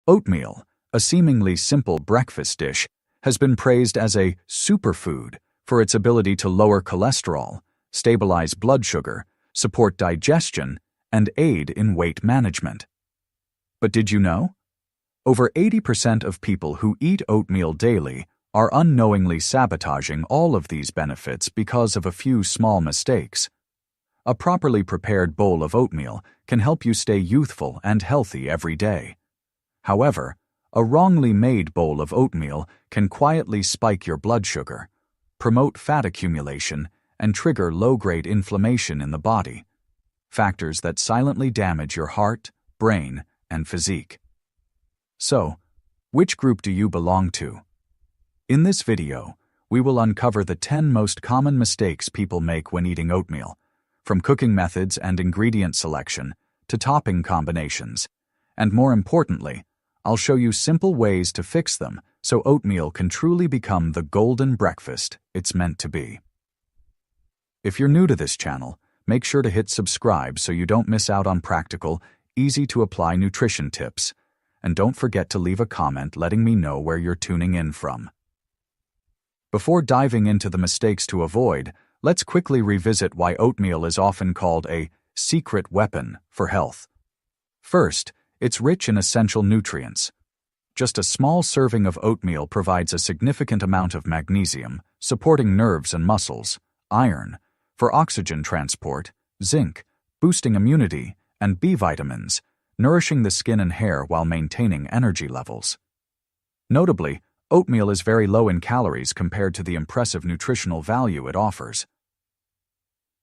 Oatmeal, a seemingly simple breakfast dish, has been praised as a superfood for its ability to lower cholesterol, stabilize blood sugar, support digestion, and aid in weight management. But did you know? Over 80% of people who eat oatmeal daily are unknowingly sabotaging all of these benefits because of a few small mistakes. A properly prepared bowl of oatmeal can help you stay youthful and healthy every day. However, a wrongly made bowl of oatmeal can quietly spike your blood sugar, promote fat accumulation, and trigger low-grade inflammation in the body, factors that silently damage your heart, brain, and physique. So, which group do you belong to? In this video, we will uncover the 10 most common mistakes people make when eating oatmeal, from cooking methods and ingredient selection to topping combinations, and more importantly, I'll show you simple ways to fix them so oatmeal can truly become the golden breakfast it's meant to be. If you're new to this channel, make sure to hit subscribe so you don't miss out on practical, easy-to-apply nutrition tips, and don't forget to leave a comment letting me know where you're tuning in from. Before diving into the mistakes to avoid, let's quickly revisit why oatmeal is often called a secret weapon for health. First, it's rich in essential nutrients. Just a small serving of oatmeal provides a significant amount of magnesium, supporting nerves and muscles, iron, for oxygen transport, zinc, boosting immunity, and B vitamins, nourishing the skin and hair while maintaining energy levels. Notably, oatmeal is very low in calories compared to the impressive nutritional value it offers.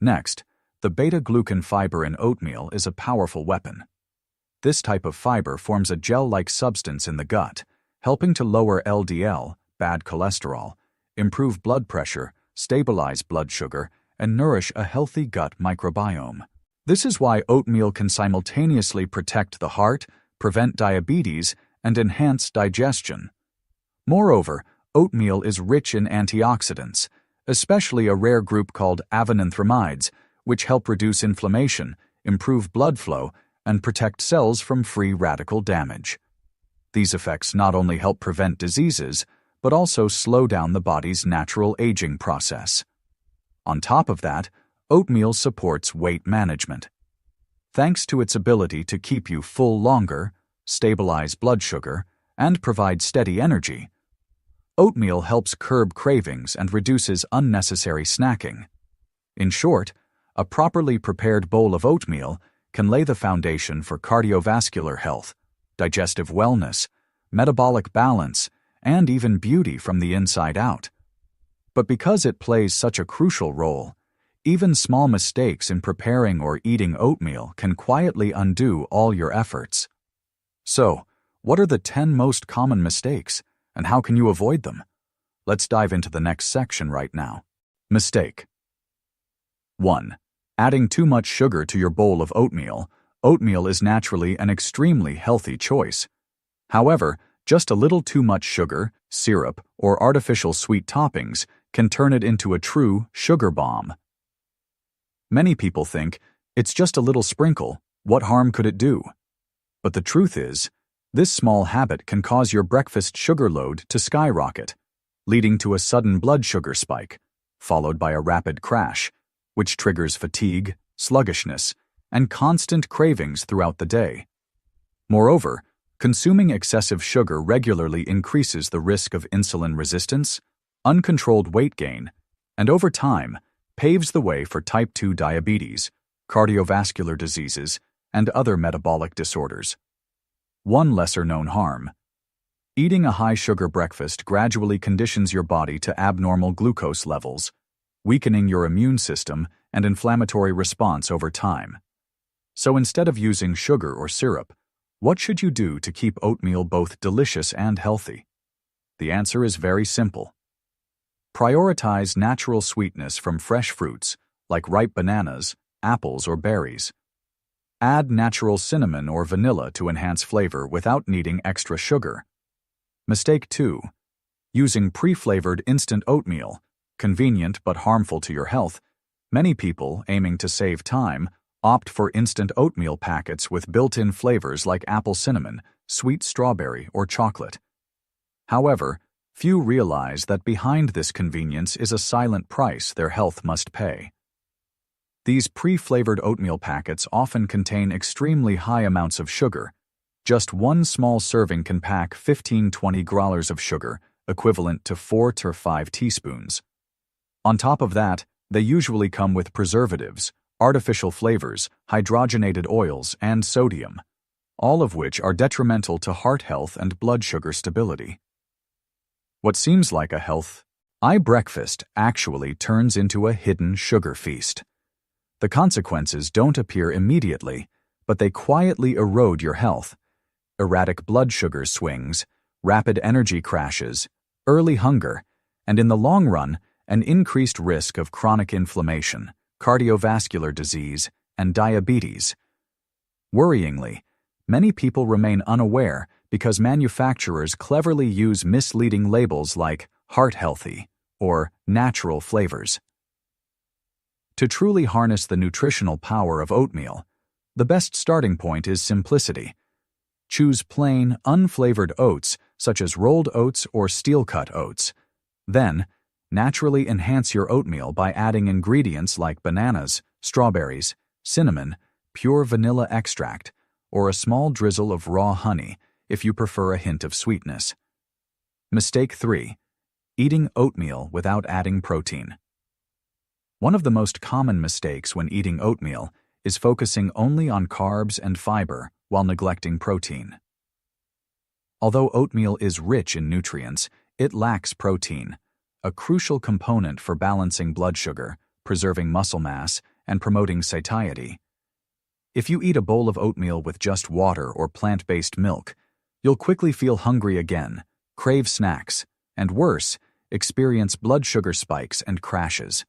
Next, the beta-glucan fiber in oatmeal is a powerful weapon. This type of fiber forms a gel-like substance in the gut, helping to lower LDL, bad cholesterol, improve blood pressure, stabilize blood sugar, and nourish a healthy gut microbiome. This is why oatmeal can simultaneously protect the heart, prevent diabetes, and enhance digestion. Moreover, oatmeal is rich in antioxidants, especially a rare group called avenanthramides, which help reduce inflammation, improve blood flow, and protect cells from free radical damage. These effects not only help prevent diseases, but also slow down the body's natural aging process. On top of that, oatmeal supports weight management. Thanks to its ability to keep you full longer, stabilize blood sugar, and provide steady energy, oatmeal helps curb cravings and reduces unnecessary snacking. In short, a properly prepared bowl of oatmeal can lay the foundation for cardiovascular health, digestive wellness, metabolic balance, and even beauty from the inside out. But because it plays such a crucial role, even small mistakes in preparing or eating oatmeal can quietly undo all your efforts. So, what are the 10 most common mistakes, and how can you avoid them? Let's dive into the next section right now. Mistake 1. Adding too much sugar to your bowl of oatmeal. Oatmeal is naturally an extremely healthy choice. However, just a little too much sugar, syrup, or artificial sweet toppings can turn it into a true sugar bomb. Many people think, it's just a little sprinkle, what harm could it do? But the truth is, this small habit can cause your breakfast sugar load to skyrocket, leading to a sudden blood sugar spike, followed by a rapid crash, which triggers fatigue, sluggishness, and constant cravings throughout the day. Moreover, consuming excessive sugar regularly increases the risk of insulin resistance, uncontrolled weight gain, and over time, paves the way for type 2 diabetes, cardiovascular diseases, and other metabolic disorders. One lesser-known harm. Eating a high-sugar breakfast gradually conditions your body to abnormal glucose levels, weakening your immune system and inflammatory response over time. So instead of using sugar or syrup, what should you do to keep oatmeal both delicious and healthy? The answer is very simple. Prioritize natural sweetness from fresh fruits, like ripe bananas, apples, or berries. Add natural cinnamon or vanilla to enhance flavor without needing extra sugar. Mistake 2. Using pre-flavored instant oatmeal. Convenient but harmful to your health, many people, aiming to save time, opt for instant oatmeal packets with built-in flavors like apple cinnamon, sweet strawberry, or chocolate. However, few realize that behind this convenience is a silent price their health must pay. These pre-flavored oatmeal packets often contain extremely high amounts of sugar. Just one small serving can pack 15–20 grams of sugar, equivalent to 4 to 5 teaspoons. On top of that, they usually come with preservatives, artificial flavors, hydrogenated oils, and sodium, all of which are detrimental to heart health and blood sugar stability. What seems like a healthy breakfast actually turns into a hidden sugar feast. The consequences don't appear immediately, but they quietly erode your health. Erratic blood sugar swings, rapid energy crashes, early hunger, and in the long run, an increased risk of chronic inflammation, cardiovascular disease, and diabetes. Worryingly, many people remain unaware because manufacturers cleverly use misleading labels like heart healthy or natural flavors. To truly harness the nutritional power of oatmeal, the best starting point is simplicity. Choose plain, unflavored oats such as rolled oats or steel-cut oats. Then, naturally enhance your oatmeal by adding ingredients like bananas, strawberries, cinnamon, pure vanilla extract, or a small drizzle of raw honey if you prefer a hint of sweetness. Mistake 3. Eating oatmeal without adding protein. One of the most common mistakes when eating oatmeal is focusing only on carbs and fiber while neglecting protein. Although oatmeal is rich in nutrients, it lacks protein, a crucial component for balancing blood sugar, preserving muscle mass, and promoting satiety. If you eat a bowl of oatmeal with just water or plant-based milk, you'll quickly feel hungry again, crave snacks, and worse, experience blood sugar spikes and crashes.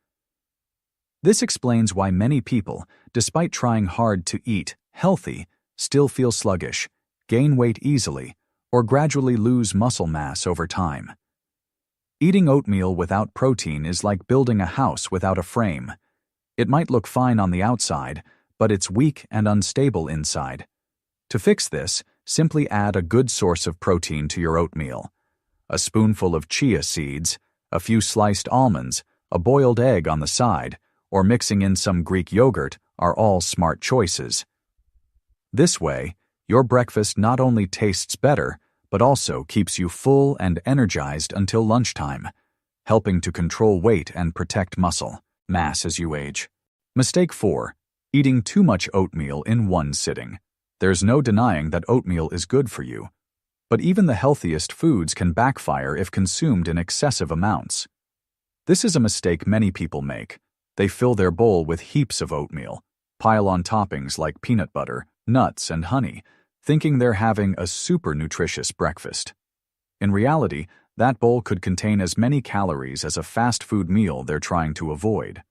This explains why many people, despite trying hard to eat healthy, still feel sluggish, gain weight easily, or gradually lose muscle mass over time. Eating oatmeal without protein is like building a house without a frame. It might look fine on the outside, but it's weak and unstable inside. To fix this, simply add a good source of protein to your oatmeal. A spoonful of chia seeds, a few sliced almonds, a boiled egg on the side, or mixing in some Greek yogurt are all smart choices. This way, your breakfast not only tastes better, but also keeps you full and energized until lunchtime, helping to control weight and protect muscle mass as you age. Mistake 4. Eating too much oatmeal in one sitting. There's no denying that oatmeal is good for you, but even the healthiest foods can backfire if consumed in excessive amounts. This is a mistake many people make. They fill their bowl with heaps of oatmeal, pile on toppings like peanut butter, nuts, and honey, thinking they're having a super nutritious breakfast. In reality, that bowl could contain as many calories as a fast food meal they're trying to avoid.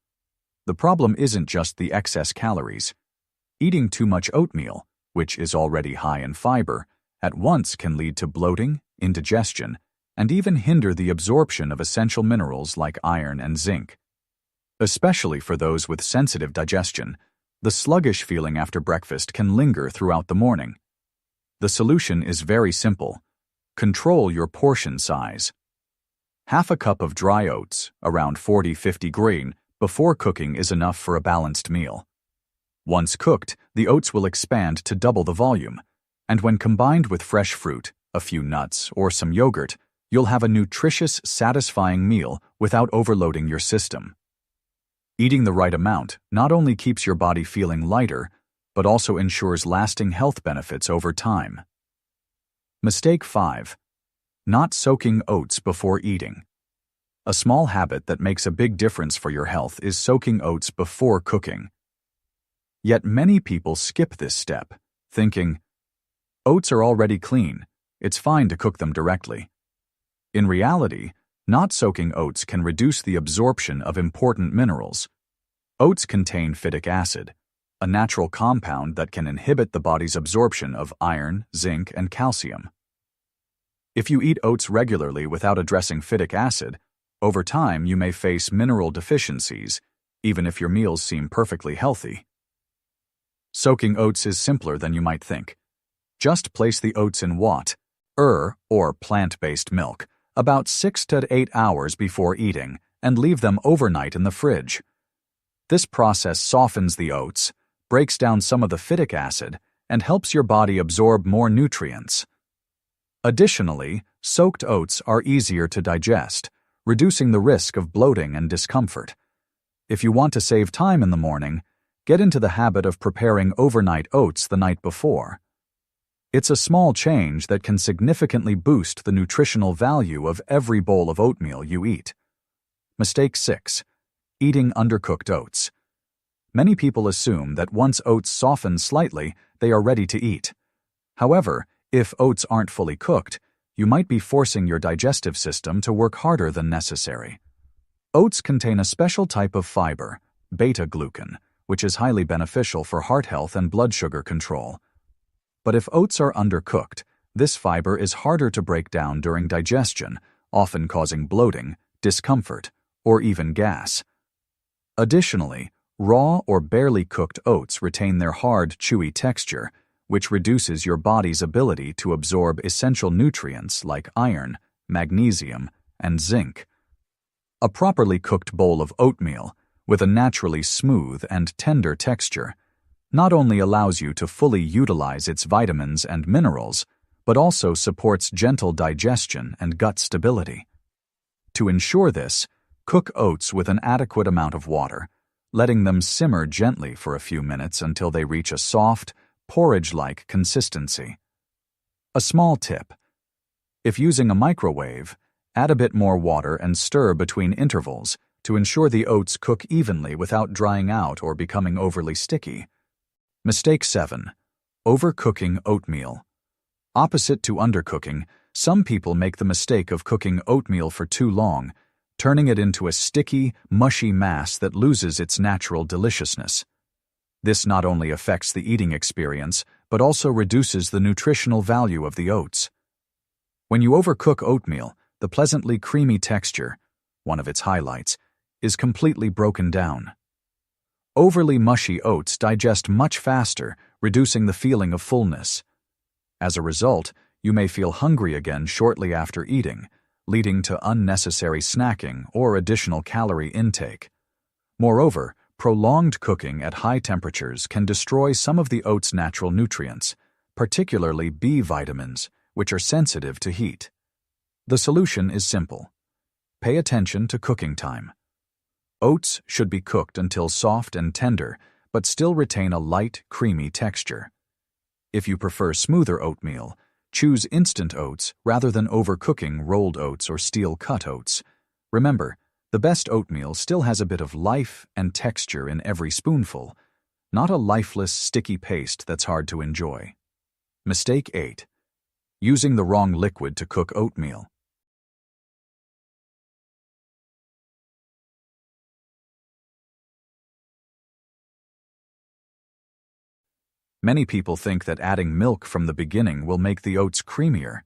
The problem isn't just the excess calories. Eating too much oatmeal, which is already high in fiber, at once can lead to bloating, indigestion, and even hinder the absorption of essential minerals like iron and zinc. Especially for those with sensitive digestion, the sluggish feeling after breakfast can linger throughout the morning. The solution is very simple. Control your portion size. Half a cup of dry oats, around 40–50 grams, before cooking is enough for a balanced meal. Once cooked, the oats will expand to double the volume, and when combined with fresh fruit, a few nuts, or some yogurt, you'll have a nutritious, satisfying meal without overloading your system. Eating the right amount not only keeps your body feeling lighter, but also ensures lasting health benefits over time. Mistake 5. Not soaking oats before eating. A small habit that makes a big difference for your health is soaking oats before cooking. Yet many people skip this step, thinking, oats are already clean, it's fine to cook them directly. In reality, not soaking oats can reduce the absorption of important minerals. Oats contain phytic acid, a natural compound that can inhibit the body's absorption of iron, zinc, and calcium. If you eat oats regularly without addressing phytic acid, over time you may face mineral deficiencies, even if your meals seem perfectly healthy. Soaking oats is simpler than you might think. Just place the oats in water, or plant-based milk, about 6 to 8 hours before eating, and leave them overnight in the fridge. This process softens the oats, breaks down some of the phytic acid, and helps your body absorb more nutrients. Additionally, soaked oats are easier to digest, reducing the risk of bloating and discomfort. If you want to save time in the morning, get into the habit of preparing overnight oats the night before. It's a small change that can significantly boost the nutritional value of every bowl of oatmeal you eat. Mistake 6. Eating undercooked oats. Many people assume that once oats soften slightly, they are ready to eat. However, if oats aren't fully cooked, you might be forcing your digestive system to work harder than necessary. Oats contain a special type of fiber, beta-glucan, which is highly beneficial for heart health and blood sugar control. But if oats are undercooked, this fiber is harder to break down during digestion, often causing bloating, discomfort, or even gas. Additionally, raw or barely cooked oats retain their hard, chewy texture, which reduces your body's ability to absorb essential nutrients like iron, magnesium, and zinc. A properly cooked bowl of oatmeal, with a naturally smooth and tender texture, not only allows you to fully utilize its vitamins and minerals, but also supports gentle digestion and gut stability. To ensure this, cook oats with an adequate amount of water, letting them simmer gently for a few minutes until they reach a soft, porridge-like consistency. A small tip: if using a microwave, add a bit more water and stir between intervals to ensure the oats cook evenly without drying out or becoming overly sticky. Mistake 7. Overcooking oatmeal. Opposite to undercooking, some people make the mistake of cooking oatmeal for too long, turning it into a sticky, mushy mass that loses its natural deliciousness. This not only affects the eating experience, but also reduces the nutritional value of the oats. When you overcook oatmeal, the pleasantly creamy texture, one of its highlights, is completely broken down. Overly mushy oats digest much faster, reducing the feeling of fullness. As a result, you may feel hungry again shortly after eating, leading to unnecessary snacking or additional calorie intake. Moreover, prolonged cooking at high temperatures can destroy some of the oats' natural nutrients, particularly B vitamins, which are sensitive to heat. The solution is simple. Pay attention to cooking time. Oats should be cooked until soft and tender, but still retain a light, creamy texture. If you prefer smoother oatmeal, choose instant oats rather than overcooking rolled oats or steel-cut oats. Remember, the best oatmeal still has a bit of life and texture in every spoonful, not a lifeless, sticky paste that's hard to enjoy. Mistake 8. Using the wrong liquid to cook oatmeal. Many people think that adding milk from the beginning will make the oats creamier.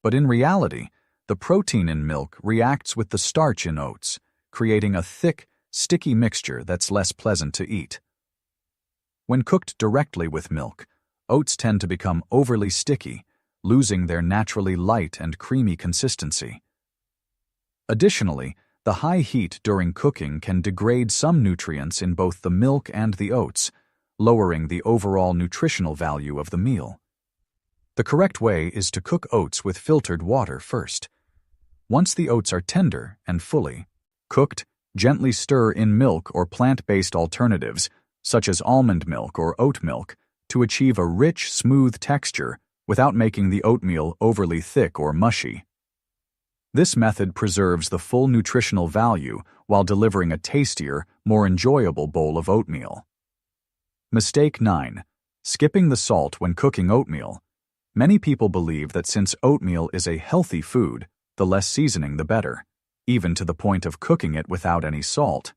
But in reality, the protein in milk reacts with the starch in oats, creating a thick, sticky mixture that's less pleasant to eat. When cooked directly with milk, oats tend to become overly sticky, losing their naturally light and creamy consistency. Additionally, the high heat during cooking can degrade some nutrients in both the milk and the oats, lowering the overall nutritional value of the meal. The correct way is to cook oats with filtered water first. Once the oats are tender and fully cooked, gently stir in milk or plant-based alternatives, such as almond milk or oat milk, to achieve a rich, smooth texture without making the oatmeal overly thick or mushy. This method preserves the full nutritional value while delivering a tastier, more enjoyable bowl of oatmeal. Mistake 9. Skipping the salt when cooking oatmeal. Many people believe that since oatmeal is a healthy food, the less seasoning the better, even to the point of cooking it without any salt.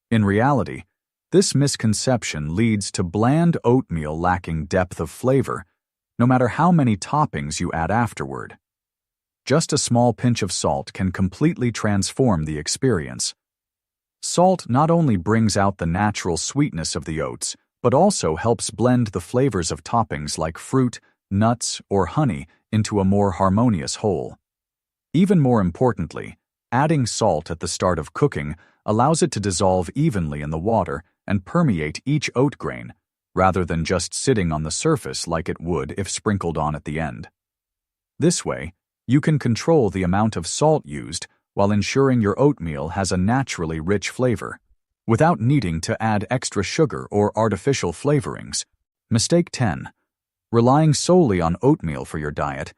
In reality, this misconception leads to bland oatmeal lacking depth of flavor, no matter how many toppings you add afterward. Just a small pinch of salt can completely transform the experience. Salt not only brings out the natural sweetness of the oats, but also helps blend the flavors of toppings like fruit, nuts, or honey into a more harmonious whole. Even more importantly, adding salt at the start of cooking allows it to dissolve evenly in the water and permeate each oat grain, rather than just sitting on the surface like it would if sprinkled on at the end. This way, you can control the amount of salt used while ensuring your oatmeal has a naturally rich flavor, without needing to add extra sugar or artificial flavorings. Mistake 10. Relying solely on oatmeal for your diet.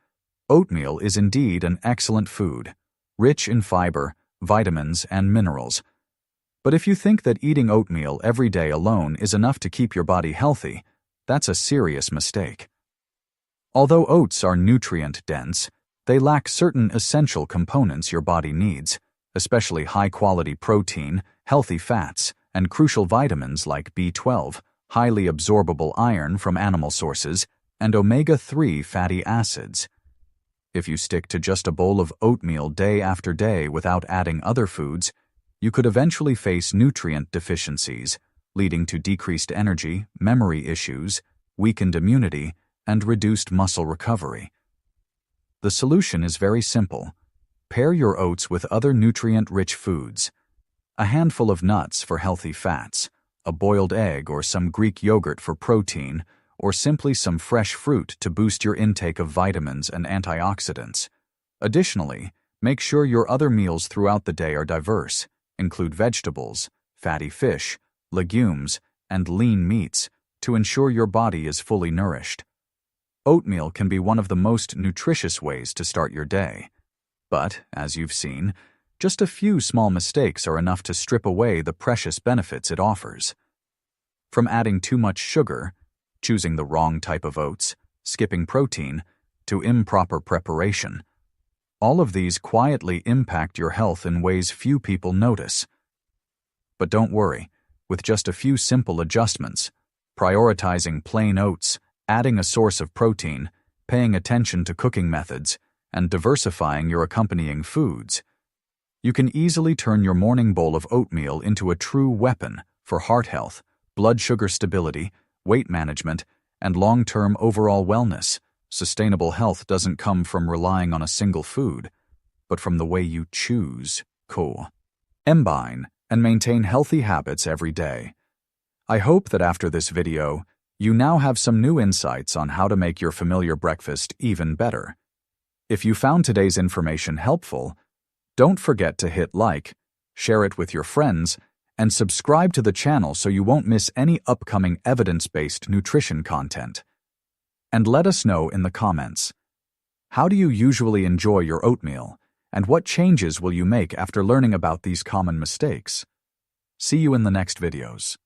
Oatmeal is indeed an excellent food, rich in fiber, vitamins, and minerals. But if you think that eating oatmeal every day alone is enough to keep your body healthy, that's a serious mistake. Although oats are nutrient-dense, they lack certain essential components your body needs, especially high-quality protein, healthy fats, and crucial vitamins like B12, highly absorbable iron from animal sources, and omega-3 fatty acids. If you stick to just a bowl of oatmeal day after day without adding other foods, you could eventually face nutrient deficiencies, leading to decreased energy, memory issues, weakened immunity, and reduced muscle recovery. The solution is very simple. Pair your oats with other nutrient-rich foods. A handful of nuts for healthy fats, a boiled egg or some Greek yogurt for protein, or simply some fresh fruit to boost your intake of vitamins and antioxidants. Additionally, make sure your other meals throughout the day are diverse. Include vegetables, fatty fish, legumes, and lean meats to ensure your body is fully nourished. Oatmeal can be one of the most nutritious ways to start your day. But, as you've seen, just a few small mistakes are enough to strip away the precious benefits it offers. From adding too much sugar, choosing the wrong type of oats, skipping protein, to improper preparation. All of these quietly impact your health in ways few people notice. But don't worry, with just a few simple adjustments, prioritizing plain oats, adding a source of protein, paying attention to cooking methods, and diversifying your accompanying foods, you can easily turn your morning bowl of oatmeal into a true weapon for heart health, blood sugar stability, weight management, and long-term overall wellness. Sustainable health doesn't come from relying on a single food, but from the way you choose, combine, and maintain healthy habits every day. I hope that after this video, you now have some new insights on how to make your familiar breakfast even better. If you found today's information helpful, don't forget to hit like, share it with your friends, and subscribe to the channel so you won't miss any upcoming evidence-based nutrition content. And let us know in the comments, how do you usually enjoy your oatmeal, and what changes will you make after learning about these common mistakes? See you in the next videos.